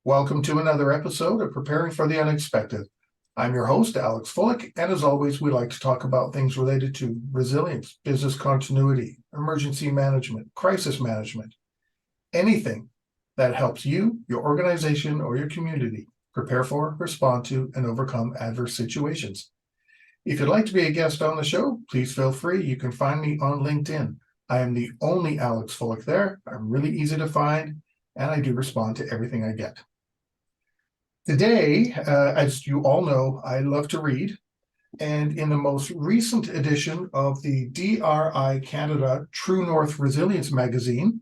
Welcome to another episode of Preparing for the Unexpected. I'm your host, Alex Fullick, and as always, we like to talk about things related to resilience, business continuity, emergency management, crisis management, anything that helps you, your organization, or your community prepare for, respond to, and overcome adverse situations. If you'd like to be a guest on the show, please feel free. You can find me on LinkedIn. I am the only Alex Fullick there. I'm really easy to find, and I do respond to everything I get. Today, as you all know, I love to read, and in the most recent edition of the DRI Canada True North Resilience magazine,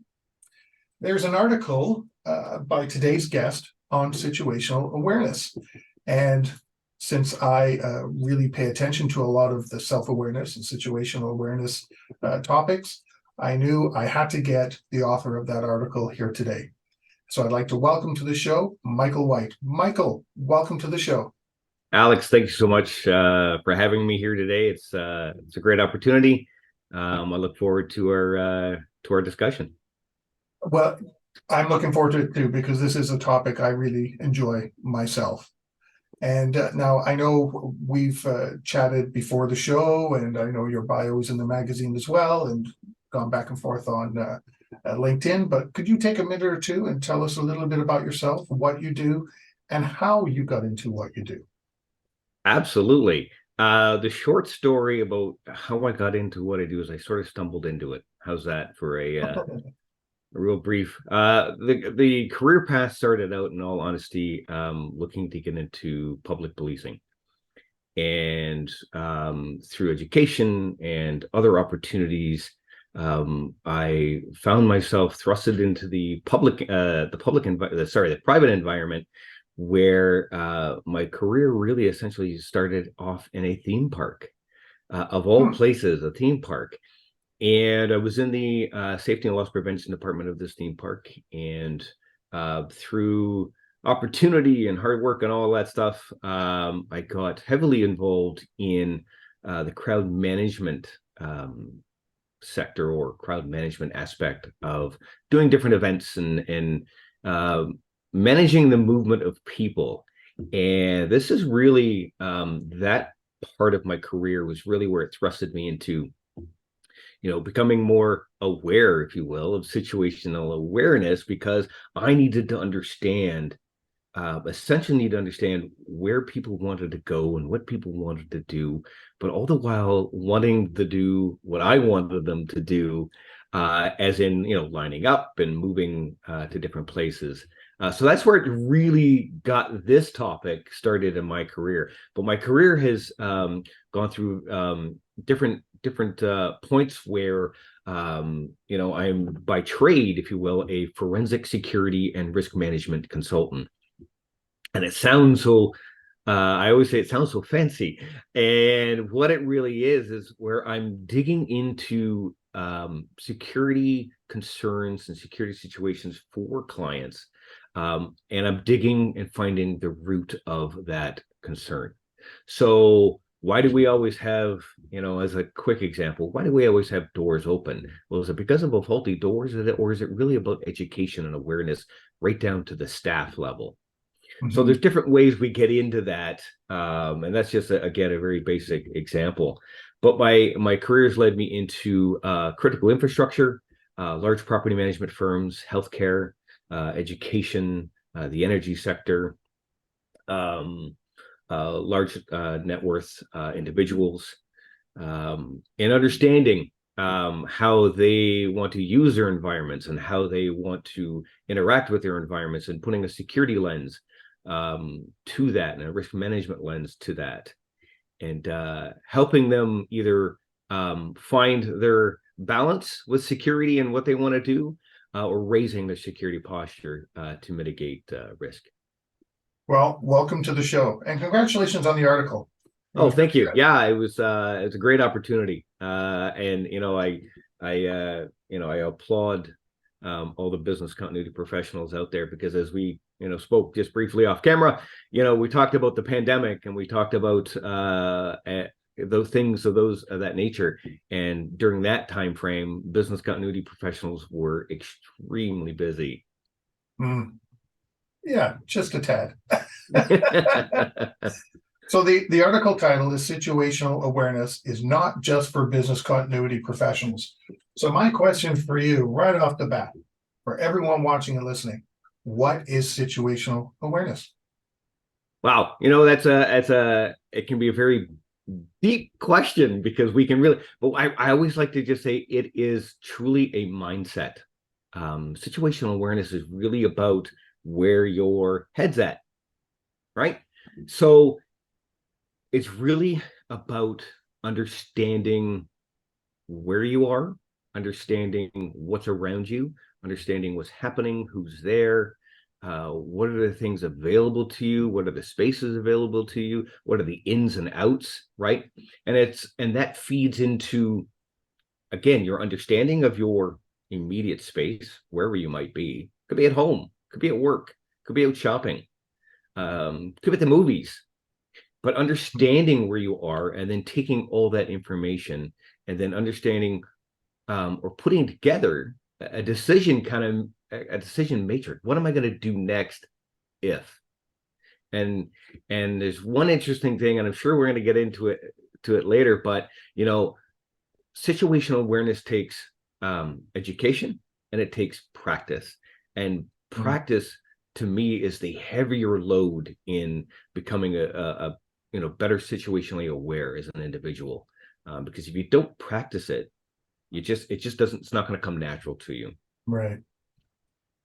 there's an article by today's guest on situational awareness. And since I really pay attention to a lot of the self-awareness and situational awareness topics, I knew I had to get the author of that article here today. So I'd like to welcome to the show, Michael White. Michael, welcome to the show. Alex, thank you so much for having me here today. It's a great opportunity. I look forward to our discussion. Well, I'm looking forward to it too, because this is a topic I really enjoy myself. And now I know we've chatted before the show, and I know your bio is in the magazine as well, and gone back and forth on LinkedIn. But could you take a minute or two and tell us a little bit about yourself, what you do, and how you got into what you do? Absolutely. The short story about how I got into what I do is I sort of stumbled into it. How's that for a real brief? The career path started out, in all honesty, looking to get into public policing. And through education and other opportunities, I found myself thrusted into the private environment, where my career really essentially started off in a theme park, of all places, a theme park. And I was in the safety and loss prevention department of this theme park, and through opportunity and hard work and all that stuff, I got heavily involved in the crowd management sector, or crowd management aspect of doing different events and managing the movement of people. And this is really that part of my career was really where it thrusted me into, becoming more aware, if you will, of situational awareness, because I needed to understand, essentially need to understand where people wanted to go and what people wanted to do, but all the while wanting to do what I wanted them to do, as in, lining up and moving to different places. So that's where it really got this topic started in my career. But my career has gone through different points where, I'm by trade, if you will, a forensic security and risk management consultant. And it sounds so, I always say it sounds so fancy. And what it really is where I'm digging into security concerns and security situations for clients. And I'm digging and finding the root of that concern. So why do we always have, as a quick example, why do we always have doors open? Well, is it because of faulty doors, or is it really about education and awareness right down to the staff level? So there's different ways we get into that. And that's just, again, a very basic example. But my career has led me into critical infrastructure, large property management firms, healthcare, education, the energy sector, large net worth individuals, and understanding how they want to use their environments and how they want to interact with their environments, and putting a security lens to that, and a risk management lens to that, and helping them either find their balance with security and what they want to do, or raising their security posture to mitigate risk. Well, welcome to the show, and congratulations on the article. Oh, thank you. Yeah, it was a great opportunity, and I applaud all the business continuity professionals out there, because as we spoke just briefly off camera, we talked about the pandemic, and we talked about those things of that nature, and during that time frame, business continuity professionals were extremely busy. Yeah, just a tad. So the article title is Situational Awareness is not just for business continuity professionals. So my question for you right off the bat, for everyone watching and listening, what is situational awareness? Wow, that's a it can be a very deep question because we can really, but I always like to just say it is truly a mindset. Situational awareness is really about where your head's at, right? So it's really about understanding where you are, understanding what's around you, understanding what's happening, who's there, what are the things available to you, what are the spaces available to you, what are the ins and outs, right? And that feeds into, again, your understanding of your immediate space, wherever you might be. Could be at home, could be at work, could be out shopping, could be at the movies, but understanding where you are and then taking all that information and then understanding, or putting together a decision kind of a decision matrix. What am I going to do next if? And and there's one interesting thing, and I'm sure we're going to get into it later, but you know, situational awareness takes education and it takes practice. And Mm. practice to me is the heavier load in becoming a better situationally aware as an individual. Because if you don't practice it, it just doesn't, it's not going to come natural to you. Right.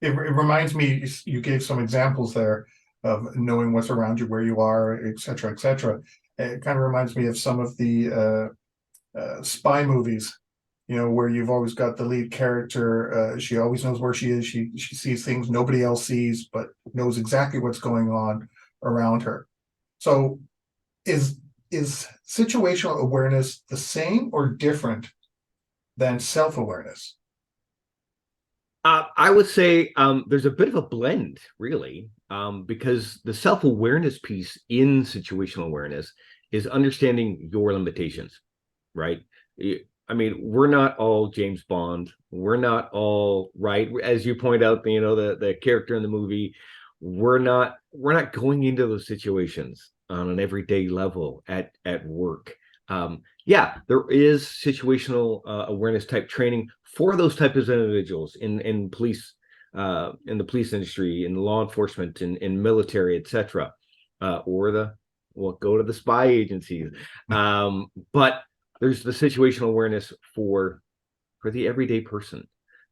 It reminds me, you gave some examples there of knowing what's around you, where you are, et cetera, et cetera. It kind of reminds me of some of the spy movies, where you've always got the lead character. She always knows where she is. She sees things nobody else sees, but knows exactly what's going on around her. So is is situational awareness the same or different than self-awareness? I would say there's a bit of a blend, really, because the self awareness piece in situational awareness is understanding your limitations, right? I mean, we're not all James Bond. We're not all right, as you point out. The character in the movie. We're not going into those situations on an everyday level at work. Yeah, there is situational awareness type training for those types of individuals in police, in the police industry, in law enforcement, in military, etc., or go to the spy agencies. But there's the situational awareness for the everyday person.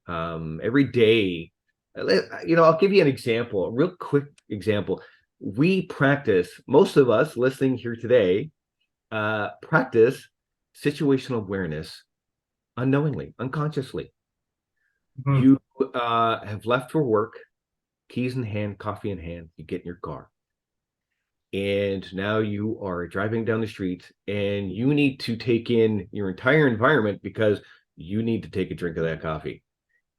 Every day, I'll give you an example, a real quick example. We practice, most of us listening here today, practice situational awareness unknowingly, unconsciously. Mhm. You have left for work, keys in hand, coffee in hand, you get in your car. And now you are driving down the street and you need to take in your entire environment because you need to take a drink of that coffee.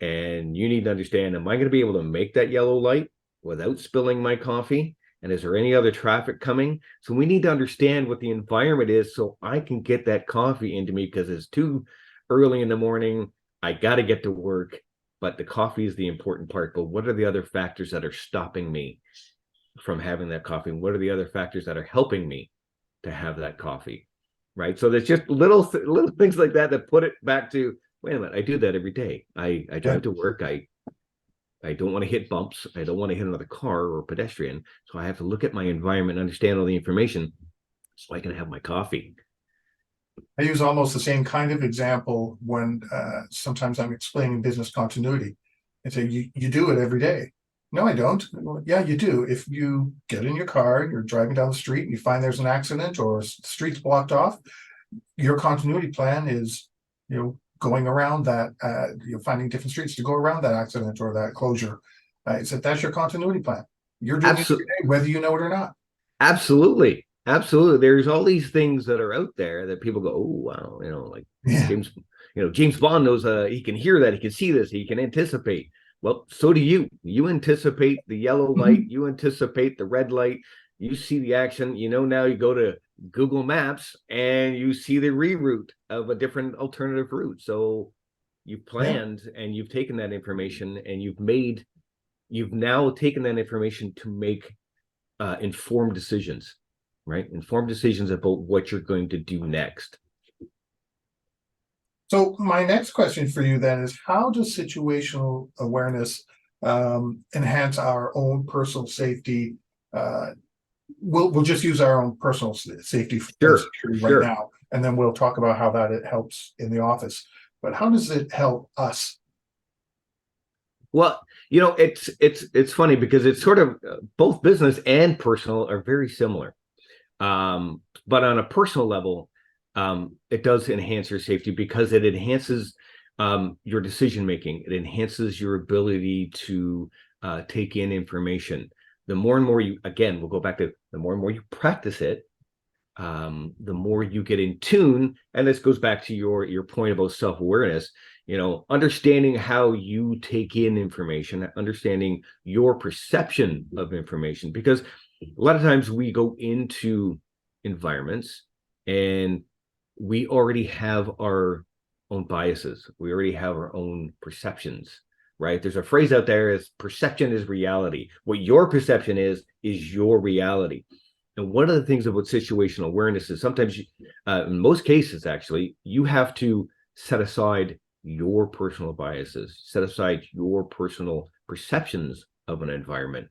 And you need to understand, am I going to be able to make that yellow light without spilling my coffee? And is there any other traffic coming? So we need to understand what the environment is so I can get that coffee into me because it's too early in the morning. I got to get to work, but the coffee is the important part. But what are the other factors that are stopping me from having that coffee? And what are the other factors that are helping me to have that coffee? Right. So there's just little things like that that put it back to, wait a minute, I do that every day. I Yeah. drive to work. I don't want to hit bumps. I don't want to hit another car or pedestrian. So I have to look at my environment, understand all the information so I can have my coffee. I use almost the same kind of example when sometimes I'm explaining business continuity. I say, you do it every day. No, I don't. Well, yeah, you do. If you get in your car and you're driving down the street and you find there's an accident or the street's blocked off, your continuity plan is, going around that, you're finding different streets to go around that accident or that closure. I said, that's your continuity plan. You're doing it every Absolutely. day, whether you know it or not. Absolutely. Absolutely. There's all these things that are out there that people go, oh, wow, like Yeah. James, James Bond knows, he can hear that, he can see this, he can anticipate. Well, so do you. You anticipate the yellow light, Mhm. you anticipate the red light, you see the action. Now you go to Google Maps and you see the reroute of a different alternative route. So you've Yeah. planned and you've taken that information and you've made you've now taken that information to make informed decisions, right? Informed decisions about what you're going to do next. So my next question for you then is, how does situational awareness enhance our own personal safety? We'll just use our own personal safety and Sure, security right sure. now, and then we'll talk about how that it helps in the office. But how does it help us? Well, it's funny because it's sort of both business and personal are very similar. But on a personal level, it does enhance your safety because it enhances your decision making. It enhances your ability to take in information. The more and more you, again, we'll go back to the more and more you practice it, the more you get in tune. And this goes back to your point about self-awareness. Understanding how you take in information, understanding your perception of information, because a lot of times we go into environments and we already have our own biases. We already have our own perceptions, right? There's a phrase out there is perception is reality. What your perception is your reality. And one of the things about situational awareness is sometimes, in most cases, actually, you have to set aside your personal biases, set aside your personal perceptions of an environment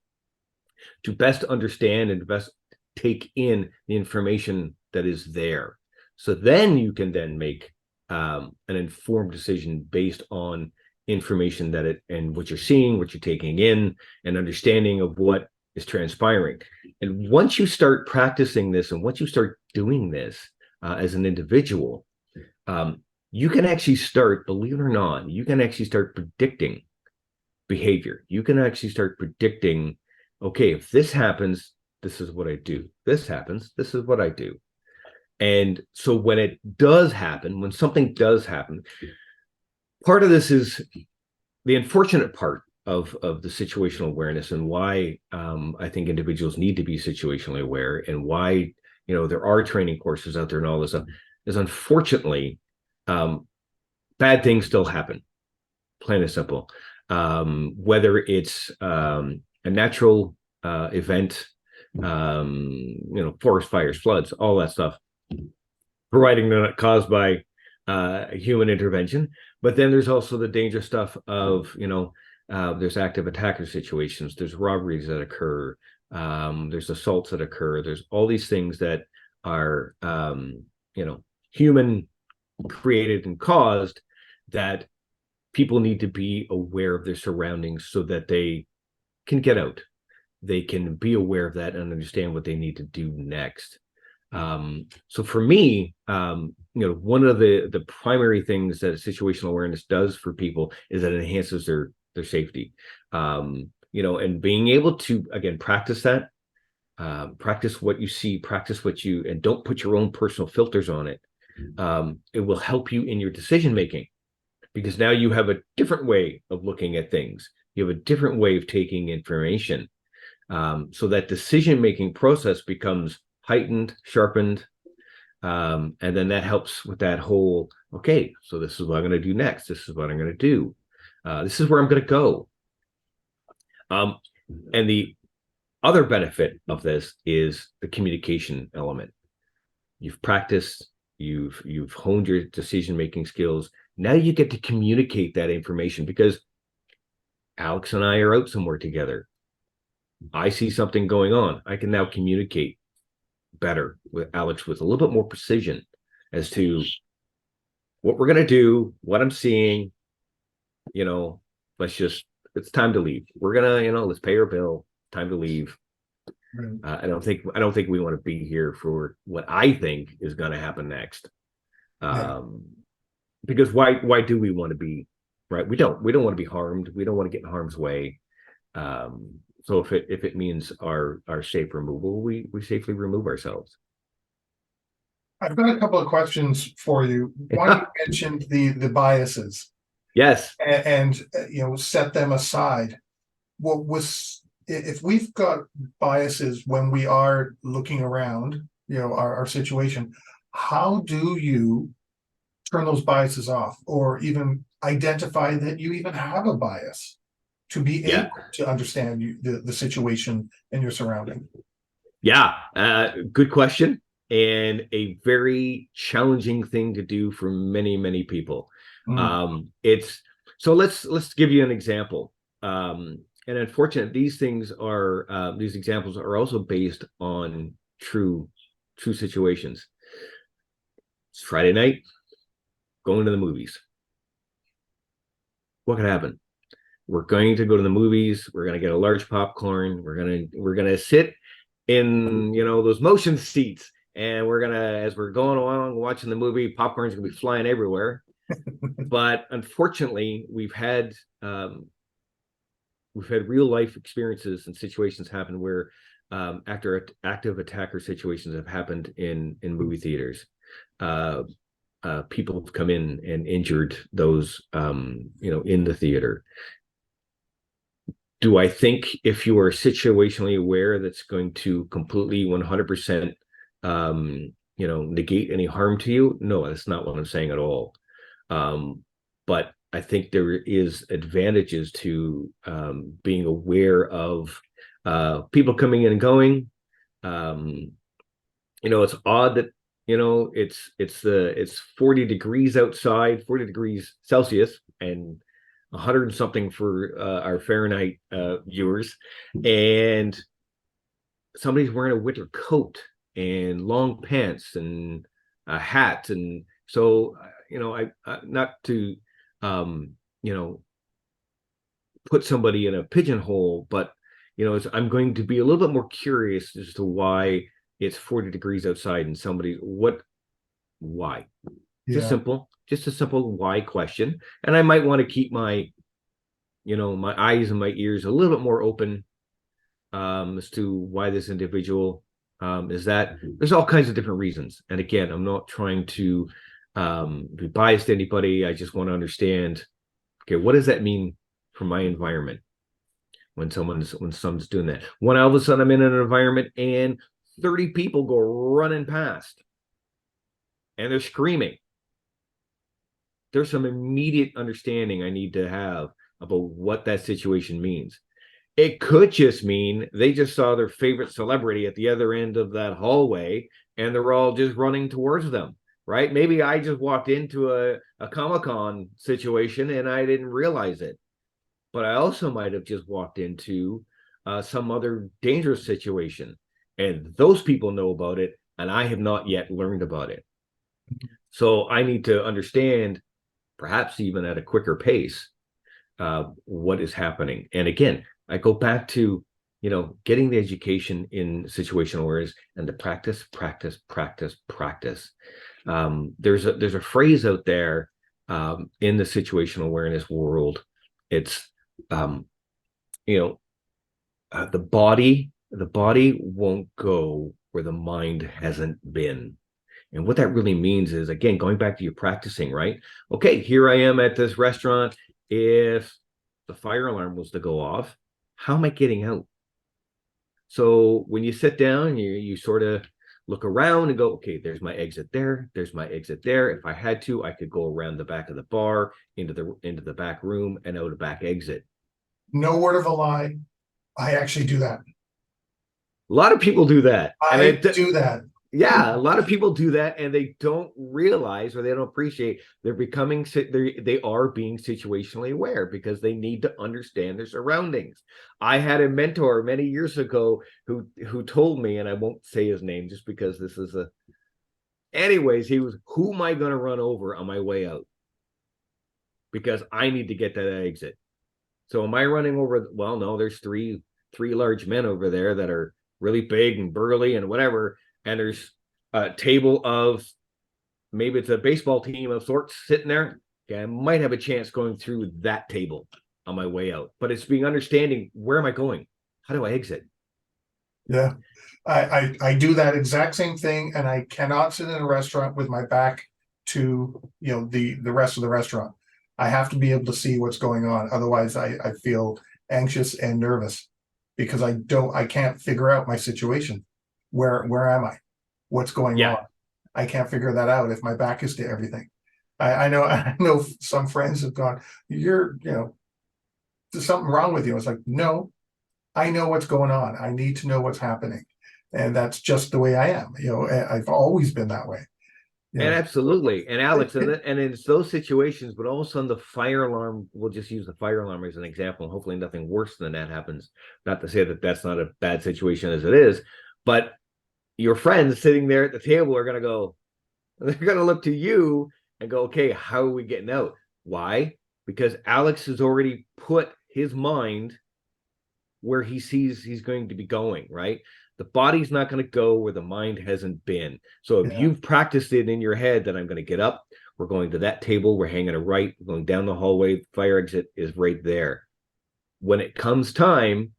to best understand and best take in the information that is there. So then you can then make an informed decision based on information and what you're seeing, what you're taking in, and understanding of what is transpiring. And once you start practicing this and once you start doing this as an individual, you can actually start, believe it or not, you can actually start predicting behavior. You can actually start predicting, okay, if this happens, this is what I do. This happens, this is what I do. And so when it does happen, when something does happen, part of this is the unfortunate part of the situational awareness and why I think individuals need to be situationally aware and why there are training courses out there and all this stuff is unfortunately bad things still happen, plain and simple. Whether it's a natural event, forest fires, floods, all that stuff, providing they're not caused by human intervention. But then there's also the dangerous stuff of, there's active attacker situations, there's robberies that occur, there's assaults that occur, there's all these things that are, human created and caused that people need to be aware of their surroundings so that they can get out. They can be aware of that and understand what they need to do next. So for me, one of the primary things that situational awareness does for people is that it enhances their safety. And being able to again practice that, practice what you see, practice and don't put your own personal filters on it. It will help you in your decision making because now you have a different way of looking at things. You have a different way of taking information. So that decision making process becomes heightened, sharpened, and then that helps with that whole, okay, so this is what I'm going to do next. This is what I'm going to do. This is where I'm going to go. And the other benefit of this is the communication element. You've practiced, you've honed your decision making skills. Now you get to communicate that information because Alex and I are out somewhere together. I see something going on. I can now communicate better with Alex with a little bit more precision as to what we're going to do, what I'm seeing. It's time to leave. We're going to, let's pay our bill. Time to leave. Right. I don't think we want to be here for what I think is going to happen next. Yeah. Because why do we want to be right? We don't want to be harmed. We don't want to get in harm's way. So if it means our safe removal, we safely remove ourselves. I've got a couple of questions for you. One, you mentioned the biases Yes. and set them aside. What was if we've got biases when we are looking around, our situation, how do you turn those biases off or even identify that you even have a bias? to be Yeah. able to understand the situation and your surrounding? Yeah, good question, and a very challenging thing to do for many, many people. Mm, It's so let's give you an example. And unfortunately, these examples are also based on true situations. It's Friday night, going to the movies. What could happen? We're going to go to the movies. We're going to get a large popcorn. We're gonna sit in those motion seats, and we're gonna as we're going along watching the movie, popcorn's gonna be flying everywhere. But unfortunately, we've had real life experiences and situations happen where after active attacker situations have happened in movie theaters. uh, People have come in and injured those in the theater. Do I think if you are situationally aware, that's going to completely 100% negate any harm to you? No, that's not what I'm saying at all. But I think there is advantages to being aware of people coming in and going. um, it's odd that it's 40 degrees outside, 40 degrees Celsius, and 100 and something for our Fahrenheit viewers, and somebody's wearing a winter coat and long pants and a hat. And so I not to um you know put somebody in a pigeonhole, but I'm going to be a little bit more curious as to why it's 40 degrees outside, and why. yeah. Just a simple why question. And I might want to keep my eyes and my ears a little bit more open as to why this individual is that. There's all kinds of different reasons. And again, I'm not trying to be biased to anybody. I just want to understand, okay, what does that mean for my environment when someone's doing that? When all of a sudden I'm in an environment and 30 people go running past and they're screaming, there's some immediate understanding I need to have about what that situation means. It could just mean they just saw their favorite celebrity at the other end of that hallway and they're all just running towards them, right? Maybe I just walked into a Comic-Con situation and I didn't realize it. But I also might have just walked into some other dangerous situation, and those people know about it, and I have not yet learned about it. So I need to understand, perhaps even at a quicker pace, what is happening. And again, I go back to getting the education in situational awareness and the practice, practice, practice, practice. There's a phrase out there in the situational awareness world. It's um, you know the body won't go where the mind hasn't been. And what that really means is, again, going back to you practicing, right? Okay, here I am at this restaurant. If the fire alarm was to go off, how am I getting out? So when you sit down, you sort of look around and go, okay, there's my exit there. There's my exit there. If I had to, I could go around the back of the bar into the back room and out a back exit. No word of a lie. I actually do that. A lot of people do that, and I do that. yeah, a lot of people do that, and they don't realize, or they don't appreciate they are being situationally aware because they need to understand their surroundings. I had a mentor many years ago who told me, and I won't say his name just because this is a. Anyways, he was, who am I going to run over on my way out? Because I need to get to that exit. So am I running over? Well, no, there's three large men over there that are really big and burly and whatever. And there's a table of, maybe it's a baseball team of sorts sitting there. Okay, I might have a chance going through that table on my way out. But it's being understanding, where am I going? How do I exit? Yeah. I do that exact same thing, and I cannot sit in a restaurant with my back to the rest of the restaurant. I have to be able to see what's going on. Otherwise, I feel anxious and nervous because I can't figure out my situation. Where am I? What's going Yeah. on? I can't figure that out if my back is to everything. I know I know some friends have gone, you're there's something wrong with you. It's like, no, I know what's going on. I need to know what's happening. And that's just the way I am. I've always been that way. And absolutely. And Alex, It- and it's those situations, but all of a sudden the fire alarm, we'll just use the fire alarm as an example. Hopefully nothing worse than that happens. Not to say that that's not a bad situation as it is, but your friends sitting there at the table are going to go, they're going to look to you and go, okay, how are we getting out? Why? Because Alex has already put his mind where he sees he's going to be going, right? The body's not going to go where the mind hasn't been. So if yeah, you've practiced it in your head that I'm going to get up, we're going to that table, we're hanging a right, we're going down the hallway, the fire exit is right there. When it comes time,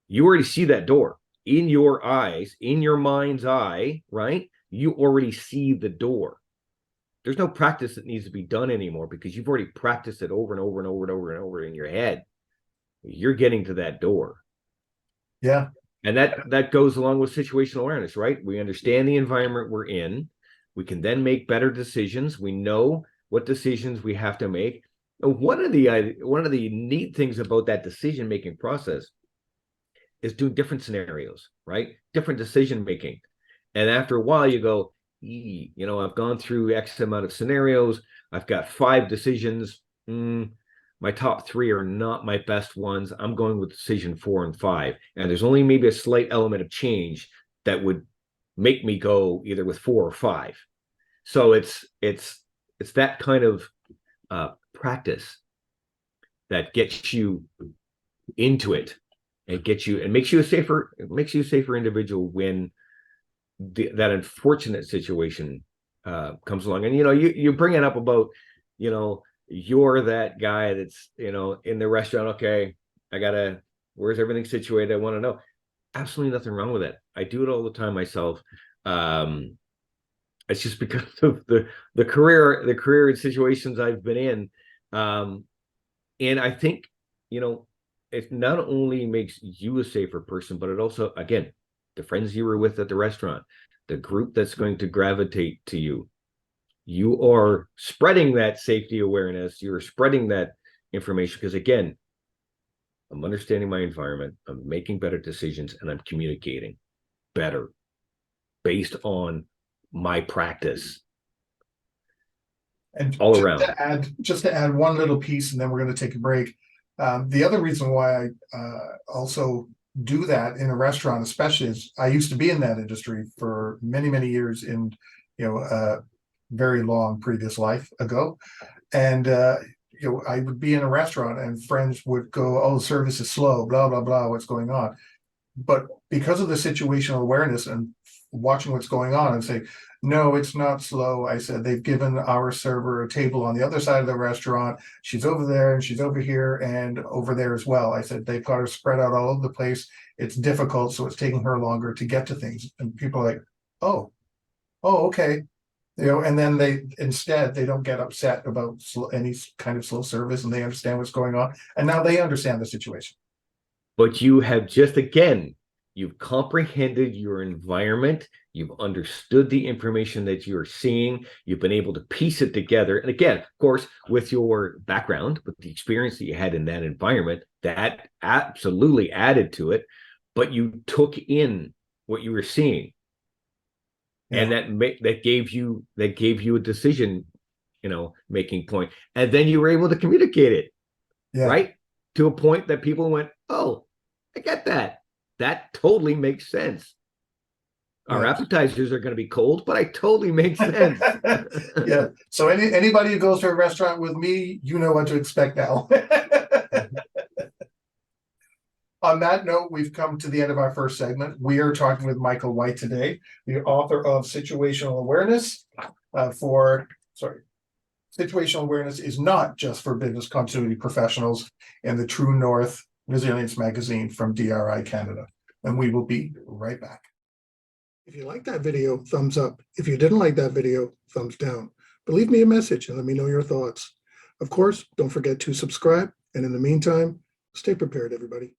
you already see that door in your eyes, in your mind's eye, right? You already see the door. There's no practice that needs to be done anymore because you've already practiced it over and over and over and over and over in your head. You're getting to that door. yeah. And that goes along with situational awareness, right? We understand the environment we're in. We can then make better decisions. We know what decisions we have to make. And one of the neat things about that decision making process is doing different scenarios, right? Different decision making. And after a while, you go, I've gone through X amount of scenarios. I've got 5 decisions. My top 3 are not my best ones. I'm going with decision 4 and 5. And there's only maybe a slight element of change that would make me go either with 4 or 5. So it's that kind of practice that gets you into it and makes you a safer individual when that unfortunate situation comes along. And you bring it up about you're that guy that's in the restaurant. Okay, where's everything situated? I want to know. Absolutely nothing wrong with it. I do it all the time myself. It's just because of the career and situations I've been in. And I think it not only makes you a safer person, but it also, again, the friends you were with at the restaurant, the group that's going to gravitate to you. You are spreading that safety awareness. You're spreading that information because, again, I'm understanding my environment. I'm making better decisions and I'm communicating better based on my practice And all around. just to add one little piece, and then we're going to take a break. The other reason why I also do that in a restaurant, especially, is I used to be in that industry for many, many years in, a very long previous life ago. And, I would be in a restaurant and friends would go, oh, service is slow, blah, blah, blah, what's going on. But because of the situational awareness and watching what's going on and say, no, it's not slow. I said, they've given our server a table on the other side of the restaurant. She's over there and she's over here and over there as well. I said, they've got her spread out all over the place. It's difficult, so it's taking her longer to get to things. And people are like, oh, okay. And then they don't get upset about any kind of slow service and they understand what's going on. And now they understand the situation. But you've comprehended your environment, you've understood the information that you're seeing, you've been able to piece it together. And again, of course, with your background, with the experience that you had in that environment, that absolutely added to it, but you took in what you were seeing. Yeah. And that gave you a decision, making point. And then you were able to communicate it, Yeah. right? To a point that people went, oh, I get that. That totally makes sense. Our appetizers are going to be cold, but I totally makes sense. Yeah. So anybody who goes to a restaurant with me, you know what to expect now. On that note, we've come to the end of our first segment. We are talking with Michael White today, the author of Situational Awareness. Situational awareness is not just for business continuity professionals in the True North Resilience magazine from DRI Canada. And we will be right back. If you like that video, thumbs up. If you didn't like that video, thumbs down. But leave me a message and let me know your thoughts. Of course, don't forget to subscribe. And in the meantime, stay prepared, everybody.